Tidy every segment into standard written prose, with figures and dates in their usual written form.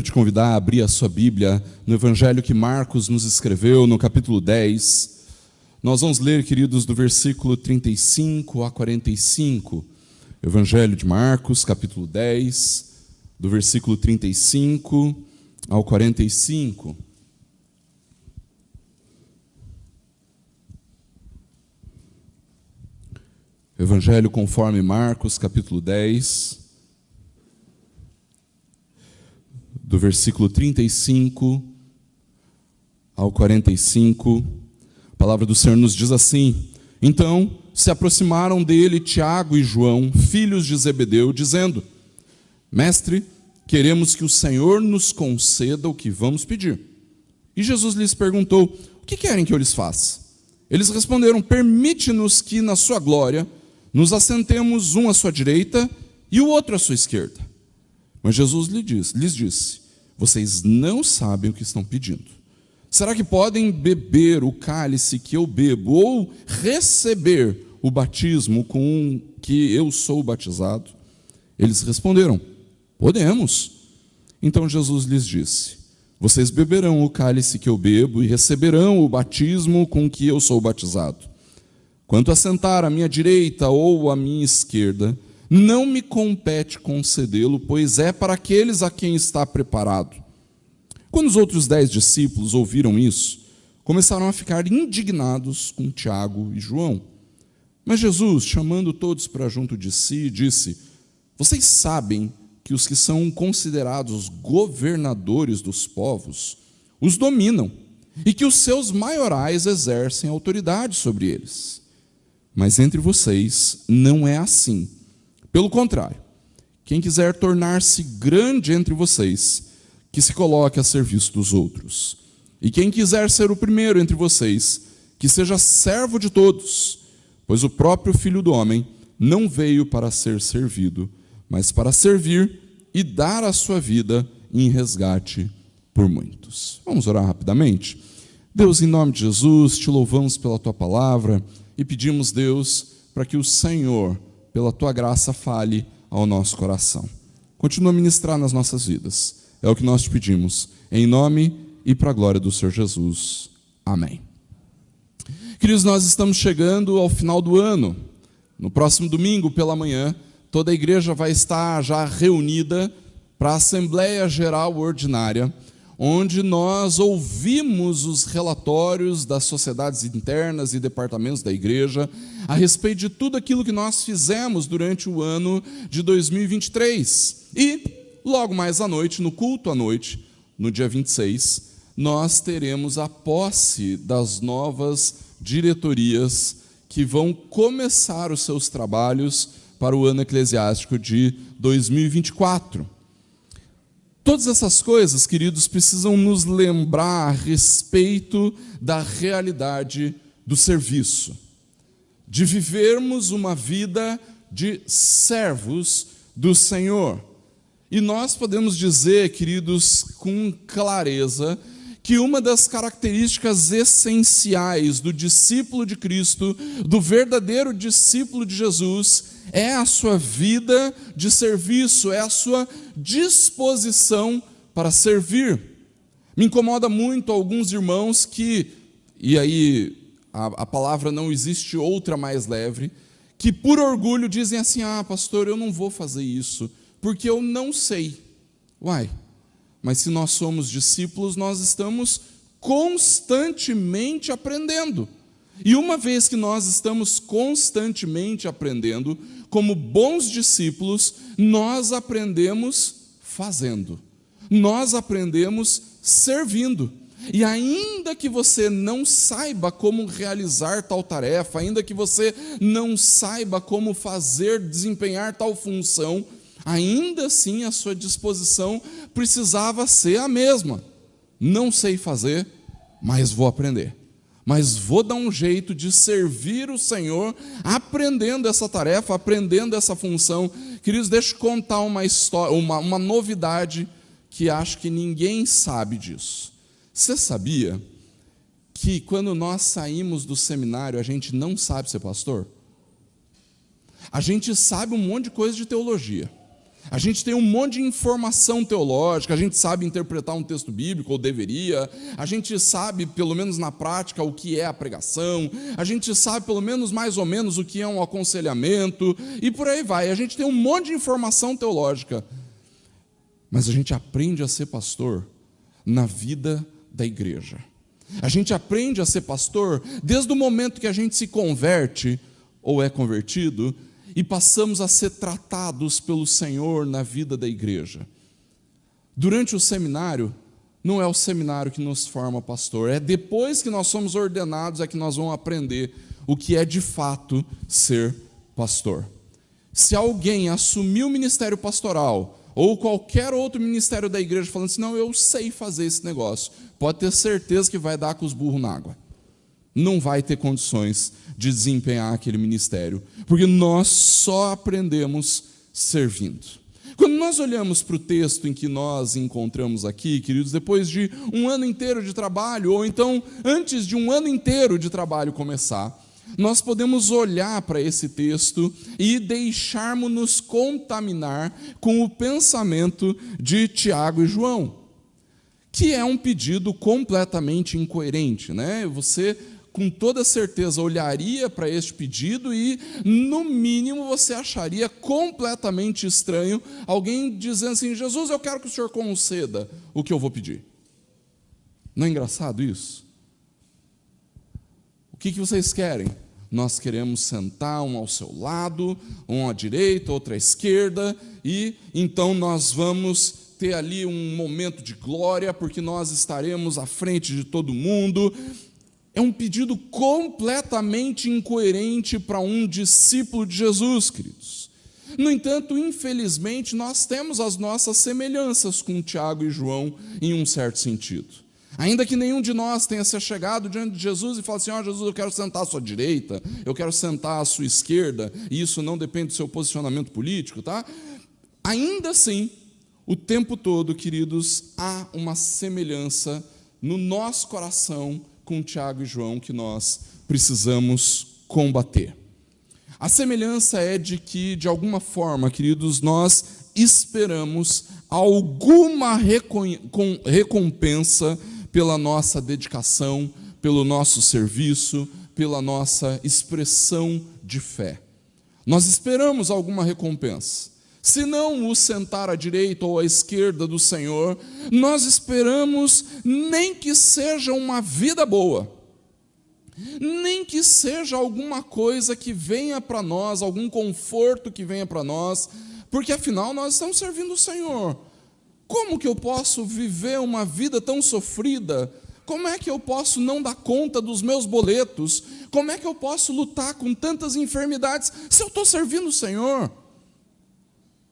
Te convidar a abrir a sua Bíblia no Evangelho que Marcos nos escreveu, no capítulo 10. Nós vamos ler, queridos, do versículo 35 a 45. Evangelho de Marcos, capítulo 10, do versículo 35 ao 45. Evangelho conforme Marcos, capítulo 10, do versículo 35 ao 45, a palavra do Senhor nos diz assim: Então se aproximaram dele Tiago e João, filhos de Zebedeu, dizendo: Mestre, queremos que o Senhor nos conceda o que vamos pedir. E Jesus lhes perguntou: O que querem que eu lhes faça? Eles responderam: Permite-nos que na sua glória nos assentemos um à sua direita e o outro à sua esquerda. Mas Jesus lhes disse: Vocês não sabem o que estão pedindo. Será que podem beber o cálice que eu bebo, ou receber o batismo com que eu sou batizado? Eles responderam: Podemos. Então Jesus lhes disse: Vocês beberão o cálice que eu bebo e receberão o batismo com que eu sou batizado. Quanto a sentar à minha direita ou à minha esquerda, não me compete concedê-lo, pois é para aqueles a quem está preparado. Quando os outros 10 discípulos ouviram isso, começaram a ficar indignados com Tiago e João. Mas Jesus, chamando todos para junto de si, disse: Vocês sabem que os que são considerados governadores dos povos os dominam, e que os seus maiorais exercem autoridade sobre eles. Mas entre vocês não é assim. Pelo contrário, quem quiser tornar-se grande entre vocês, que se coloque a serviço dos outros. E quem quiser ser o primeiro entre vocês, que seja servo de todos, pois o próprio Filho do Homem não veio para ser servido, mas para servir e dar a sua vida em resgate por muitos. Vamos orar rapidamente? Deus, em nome de Jesus, te louvamos pela tua palavra e pedimos, Deus, para que o Senhor, pela tua graça, fale ao nosso coração. Continua a ministrar nas nossas vidas. É o que nós te pedimos, em nome e para a glória do Senhor Jesus. Amém. Queridos, nós estamos chegando ao final do ano. No próximo domingo, pela manhã, toda a igreja vai estar já reunida para a Assembleia Geral Ordinária, onde nós ouvimos os relatórios das sociedades internas e departamentos da igreja a respeito de tudo aquilo que nós fizemos durante o ano de 2023. E, logo mais à noite, no culto à noite, no dia 26, nós teremos a posse das novas diretorias que vão começar os seus trabalhos para o ano eclesiástico de 2024. Todas essas coisas, queridos, precisam nos lembrar a respeito da realidade do serviço, de vivermos uma vida de servos do Senhor. E nós podemos dizer, queridos, com clareza, que uma das características essenciais do discípulo de Cristo, do verdadeiro discípulo de Jesus, é a sua vida de serviço, é a sua disposição para servir. Me incomoda muito alguns irmãos que, e aí a palavra não existe outra mais leve, que por orgulho dizem assim: pastor, eu não vou fazer isso, porque eu não sei. Uai, mas se nós somos discípulos, nós estamos constantemente aprendendo. E uma vez que nós estamos constantemente aprendendo, como bons discípulos, nós aprendemos fazendo. Nós aprendemos servindo. E ainda que você não saiba como realizar tal tarefa, ainda que você não saiba como fazer, desempenhar tal função, ainda assim a sua disposição precisava ser a mesma. Não sei fazer, mas vou aprender. Mas vou dar um jeito de servir o Senhor, aprendendo essa tarefa, aprendendo essa função. Queridos, deixa eu contar uma história, uma novidade que acho que ninguém sabe disso. Você sabia que quando nós saímos do seminário, a gente não sabe ser pastor? A gente sabe um monte de coisa de teologia. A gente tem um monte de informação teológica, a gente sabe interpretar um texto bíblico, ou deveria, a gente sabe, pelo menos na prática, o que é a pregação, a gente sabe, pelo menos, mais ou menos, o que é um aconselhamento, e por aí vai. A gente tem um monte de informação teológica, mas a gente aprende a ser pastor na vida da igreja. A gente aprende a ser pastor desde o momento que a gente se converte, ou é convertido, e passamos a ser tratados pelo Senhor na vida da igreja. Durante o seminário, não é o seminário que nos forma pastor, é depois que nós somos ordenados é que nós vamos aprender o que é de fato ser pastor. Se alguém assumir o ministério pastoral, ou qualquer outro ministério da igreja, falando assim, não, eu sei fazer esse negócio, pode ter certeza que vai dar com os burros na água. Não vai ter condições de desempenhar aquele ministério, porque nós só aprendemos servindo. Quando nós olhamos para o texto em que nós encontramos aqui, queridos, depois de um ano inteiro de trabalho, ou então antes de um ano inteiro de trabalho começar, nós podemos olhar para esse texto e deixarmos-nos contaminar com o pensamento de Tiago e João, que é um pedido completamente incoerente, né? Você, com toda certeza, olharia para este pedido e, no mínimo, você acharia completamente estranho alguém dizendo assim, Jesus, eu quero que o Senhor conceda o que eu vou pedir. Não é engraçado isso? O que vocês querem? Nós queremos sentar um ao seu lado, um à direita, outro à esquerda, e então nós vamos ter ali um momento de glória, porque nós estaremos à frente de todo mundo. É um pedido completamente incoerente para um discípulo de Jesus, queridos. No entanto, infelizmente, nós temos as nossas semelhanças com Tiago e João em um certo sentido. Ainda que nenhum de nós tenha se chegado diante de Jesus e falado assim, Jesus, eu quero sentar à sua direita, eu quero sentar à sua esquerda, e isso não depende do seu posicionamento político, tá? Ainda assim, o tempo todo, queridos, há uma semelhança no nosso coração com Tiago e João que nós precisamos combater. A semelhança é de que, de alguma forma, queridos, nós esperamos alguma recompensa pela nossa dedicação, pelo nosso serviço, pela nossa expressão de fé. Nós esperamos alguma recompensa. Se não o sentar à direita ou à esquerda do Senhor, nós esperamos nem que seja uma vida boa, nem que seja alguma coisa que venha para nós, algum conforto que venha para nós, porque afinal nós estamos servindo o Senhor. Como que eu posso viver uma vida tão sofrida? Como é que eu posso não dar conta dos meus boletos? Como é que eu posso lutar com tantas enfermidades se eu estou servindo o Senhor?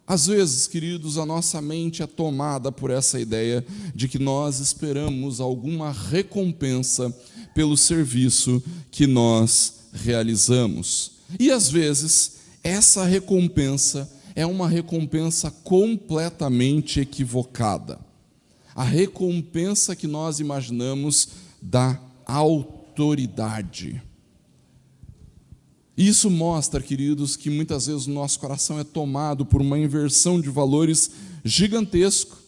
Às vezes, queridos, a nossa mente é tomada por essa ideia de que nós esperamos alguma recompensa pelo serviço que nós realizamos. E às vezes, essa recompensa é uma recompensa completamente equivocada. A recompensa que nós imaginamos da autoridade. Isso mostra, queridos, que muitas vezes o nosso coração é tomado por uma inversão de valores gigantesco.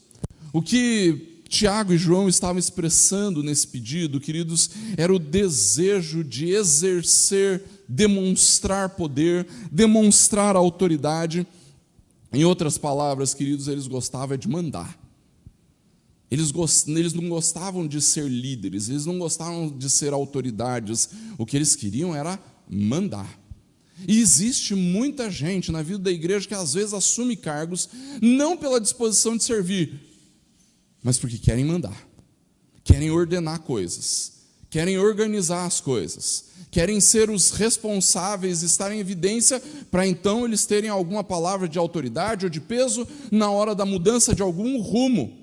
O que Tiago e João estavam expressando nesse pedido, queridos, era o desejo de exercer, demonstrar poder, demonstrar autoridade. Em outras palavras, queridos, eles gostavam de mandar. Eles não gostavam de ser líderes, eles não gostavam de ser autoridades. O que eles queriam era mandar. E existe muita gente na vida da igreja que às vezes assume cargos não pela disposição de servir, mas porque querem mandar, querem ordenar coisas, querem organizar as coisas, querem ser os responsáveis, estar em evidência para então eles terem alguma palavra de autoridade ou de peso na hora da mudança de algum rumo.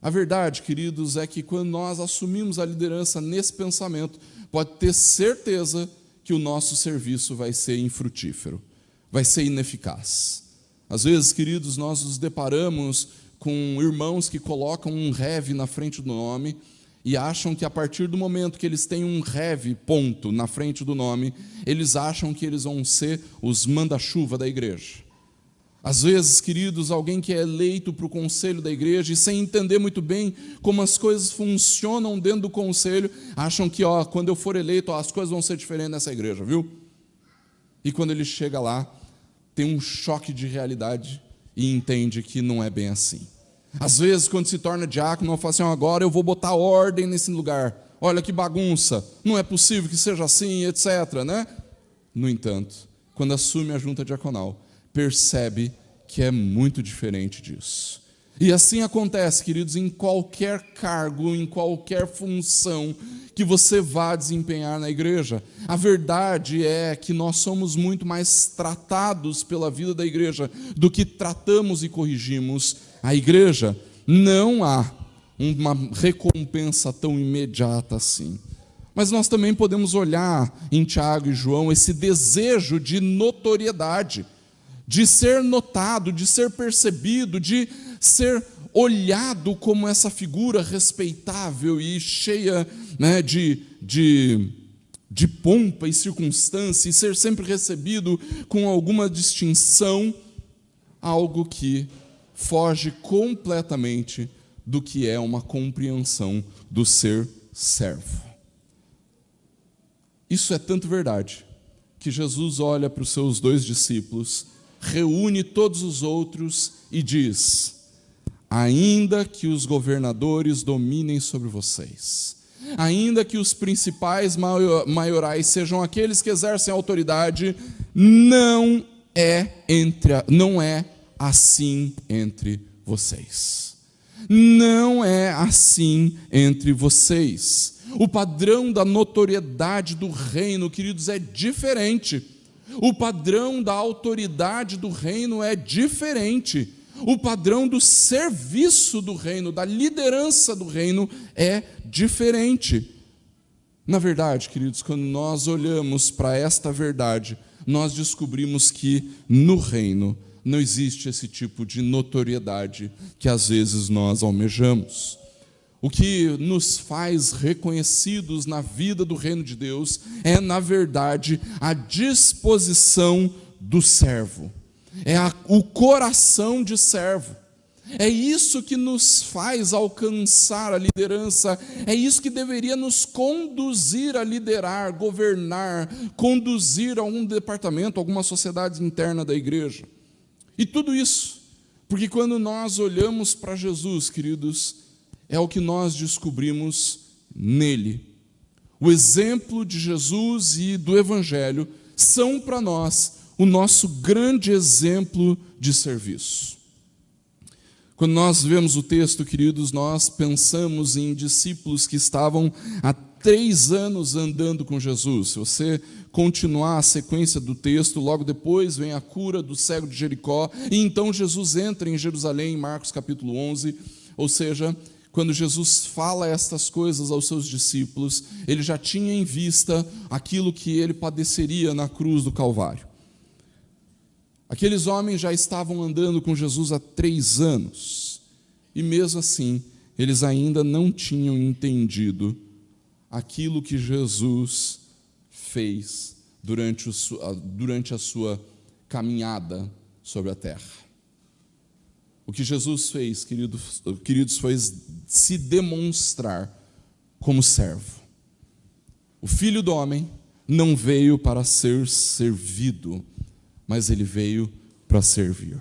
A verdade, queridos, é que quando nós assumimos a liderança nesse pensamento, pode ter certeza que o nosso serviço vai ser infrutífero, vai ser ineficaz. Às vezes, queridos, nós nos deparamos com irmãos que colocam um Rev na frente do nome e acham que a partir do momento que eles têm um Rev, ponto, na frente do nome, eles acham que eles vão ser os manda-chuva da igreja. Às vezes, queridos, alguém que é eleito para o conselho da igreja e sem entender muito bem como as coisas funcionam dentro do conselho, acham que, quando eu for eleito, as coisas vão ser diferentes nessa igreja, viu? E quando ele chega lá, tem um choque de realidade e entende que não é bem assim. Às vezes, quando se torna diácono, fala assim, agora eu vou botar ordem nesse lugar. Olha que bagunça, não é possível que seja assim, etc., né? No entanto, quando assume a junta diaconal, percebe que é muito diferente disso. E assim acontece, queridos, em qualquer cargo, em qualquer função que você vá desempenhar na igreja. A verdade é que nós somos muito mais tratados pela vida da igreja do que tratamos e corrigimos a igreja. Não há uma recompensa tão imediata assim. Mas nós também podemos olhar em Tiago e João esse desejo de notoriedade, de ser notado, de ser percebido, de ser olhado como essa figura respeitável e cheia, né, de pompa e circunstância, e ser sempre recebido com alguma distinção, algo que foge completamente do que é uma compreensão do ser servo. Isso é tanto verdade, que Jesus olha para os seus 2 discípulos, reúne todos os outros e diz: ainda que os governadores dominem sobre vocês, ainda que os principais maiorais sejam aqueles que exercem autoridade, não é assim entre vocês. Não é assim entre vocês. O padrão da notoriedade do reino, queridos, é diferente. O padrão da autoridade do reino é diferente. O padrão do serviço do reino, da liderança do reino é diferente. Na verdade, queridos, quando nós olhamos para esta verdade, nós descobrimos que no reino não existe esse tipo de notoriedade que às vezes nós almejamos. O que nos faz reconhecidos na vida do reino de Deus é, na verdade, a disposição do servo. É o coração de servo. É isso que nos faz alcançar a liderança. É isso que deveria nos conduzir a liderar, governar, conduzir a um departamento, alguma sociedade interna da igreja. E tudo isso, porque quando nós olhamos para Jesus, queridos, é o que nós descobrimos nele. O exemplo de Jesus e do Evangelho são para nós o nosso grande exemplo de serviço. Quando nós vemos o texto, queridos, nós pensamos em discípulos que estavam há 3 anos andando com Jesus. Se você continuar a sequência do texto, logo depois vem a cura do cego de Jericó, e então Jesus entra em Jerusalém, em Marcos capítulo 11, ou seja, quando Jesus fala estas coisas aos seus discípulos, ele já tinha em vista aquilo que ele padeceria na cruz do Calvário. Aqueles homens já estavam andando com Jesus há 3 anos, e mesmo assim, eles ainda não tinham entendido aquilo que Jesus fez durante a sua caminhada sobre a terra. O que Jesus fez, queridos, foi se demonstrar como servo. O Filho do Homem não veio para ser servido, mas ele veio para servir.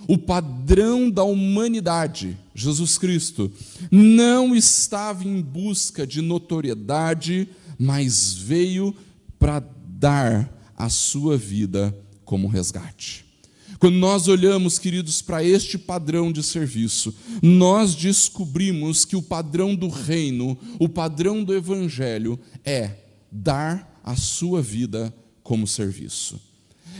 O padrão da humanidade, Jesus Cristo, não estava em busca de notoriedade, mas veio para dar a sua vida como resgate. Quando nós olhamos, queridos, para este padrão de serviço, nós descobrimos que o padrão do reino, o padrão do evangelho é dar a sua vida como serviço.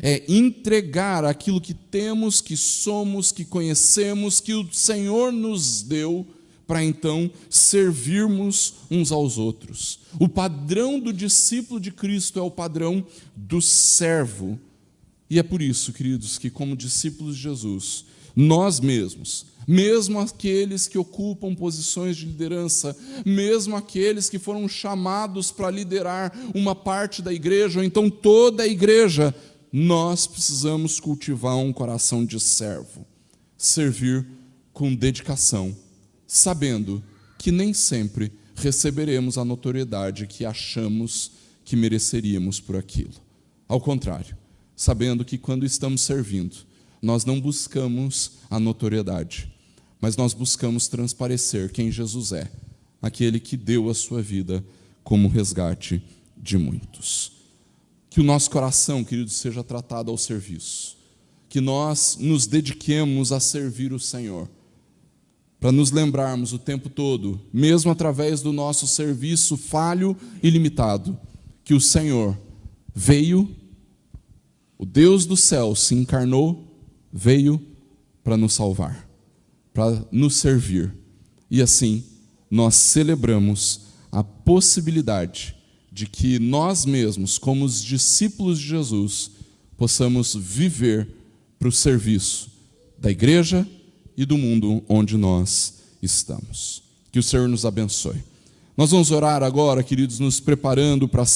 É entregar aquilo que temos, que somos, que conhecemos, que o Senhor nos deu, para então servirmos uns aos outros. O padrão do discípulo de Cristo é o padrão do servo. E é por isso, queridos, que como discípulos de Jesus, nós mesmos, mesmo aqueles que ocupam posições de liderança, mesmo aqueles que foram chamados para liderar uma parte da igreja, ou então toda a igreja, nós precisamos cultivar um coração de servo, servir com dedicação, sabendo que nem sempre receberemos a notoriedade que achamos que mereceríamos por aquilo. Ao contrário, sabendo que quando estamos servindo, nós não buscamos a notoriedade, mas nós buscamos transparecer quem Jesus é, aquele que deu a sua vida como resgate de muitos. Que o nosso coração, queridos, seja tratado ao serviço, que nós nos dediquemos a servir o Senhor, para nos lembrarmos o tempo todo, mesmo através do nosso serviço falho e limitado, que o Senhor veio, o Deus do céu se encarnou, veio para nos salvar, para nos servir. E assim, nós celebramos a possibilidade de que nós mesmos, como os discípulos de Jesus, possamos viver para o serviço da igreja e do mundo onde nós estamos. Que o Senhor nos abençoe. Nós vamos orar agora, queridos, nos preparando para a ceia.